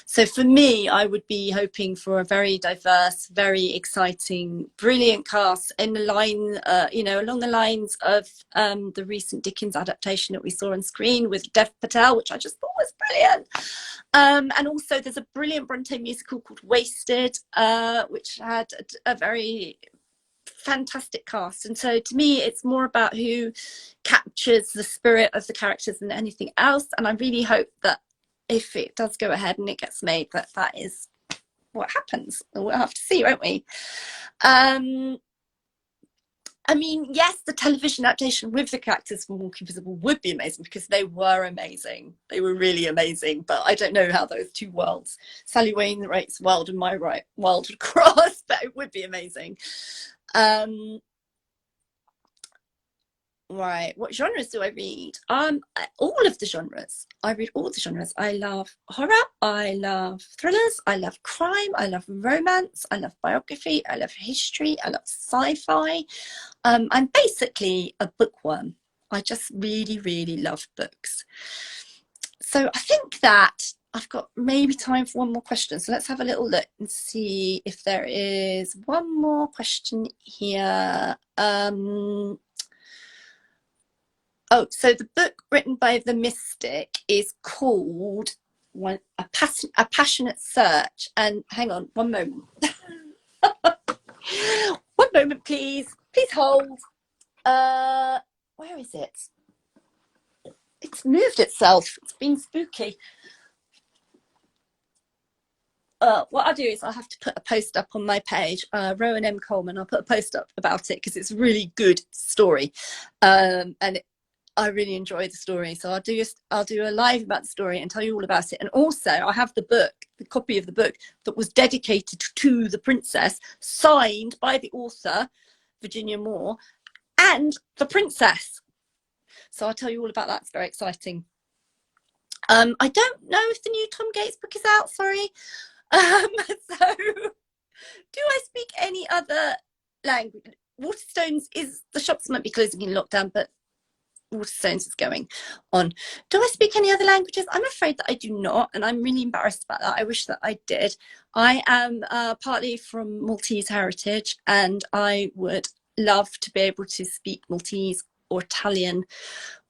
So for me, I would be hoping for a very diverse, very exciting, brilliant cast in the line, you know, along the lines of the recent Dickens adaptation that we saw on screen with Dev Patel, which I just thought was brilliant. And also there's a brilliant Bronte musical called Wasted, which had a very fantastic cast. And so to me, it's more about who captures the spirit of the characters than anything else. And I really hope that if it does go ahead and it gets made, that is what happens. We'll have to see, won't we? I mean, yes, the television adaptation with the characters from Walking Visible would be amazing because they were amazing. They were really amazing. But I don't know how those two worlds, Sally Wainwright's world and my world, would cross, but it would be amazing. Right, what genres do I read? All of the genres. I read all the genres. I love horror, I love thrillers, I love crime, I love romance, I love biography, I love history, I love sci-fi. I'm basically a bookworm. I just really, really love books. So I think that I've got maybe time for one more question. So let's have a little look and see if there is one more question here. Oh, so the book written by the mystic is called A Passionate Search. And hang on, one moment. One moment, please. Please hold. Where is it? It's moved itself. It's been spooky. What I'll do is I'll have to put a post up on my page, Rowan M. Coleman. I'll put a post up about it because it's a really good story. And I really enjoyed the story, so I'll do a live about the story and tell you all about it. And also, I have the book, the copy of the book that was dedicated to the princess, signed by the author, Virginia Moore, and the princess. So I'll tell you all about that. It's very exciting. I don't know if the new Tom Gates book is out. Sorry. So, do I speak any other language? Waterstones is, the shops might be closing in lockdown, but Waterstones is going on. Do I speak any other languages? I'm afraid that I do not, and I'm really embarrassed about that. I wish that I did. I am partly from Maltese heritage, and I would love to be able to speak Maltese or Italian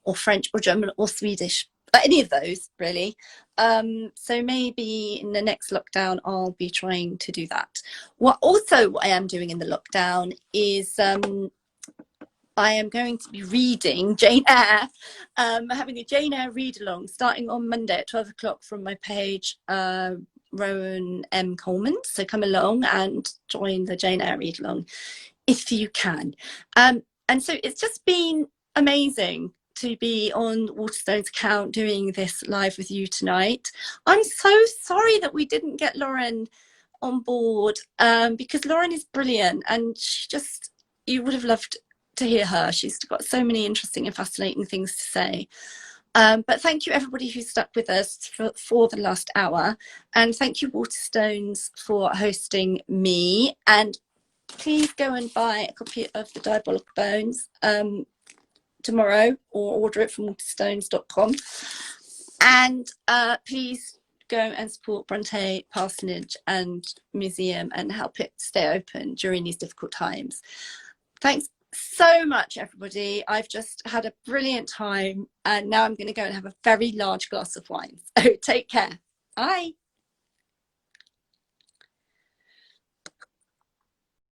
or French or German or Swedish, any of those really. So maybe in the next lockdown I'll be trying to do that. What I am doing in the lockdown is I am going to be reading Jane Eyre, having a Jane Eyre read along starting on Monday at 12 o'clock from my page, Rowan Coleman. So come along and join the Jane Eyre read along if you can. And so it's just been amazing to be on Waterstone's account doing this live with you tonight. I'm so sorry that we didn't get Lauren on board, because Lauren is brilliant, and you would have loved to hear her. She's got so many interesting and fascinating things to say. But thank you everybody who stuck with us for the last hour, and thank you Waterstones for hosting me. And please go and buy a copy of the Diabolical Bones tomorrow, or order it from waterstones.com. And please go and support Brontë Parsonage and Museum and help it stay open during these difficult times. Thanks so much, everybody. I've just had a brilliant time, and now I'm going to go and have a very large glass of wine. So take care. Bye.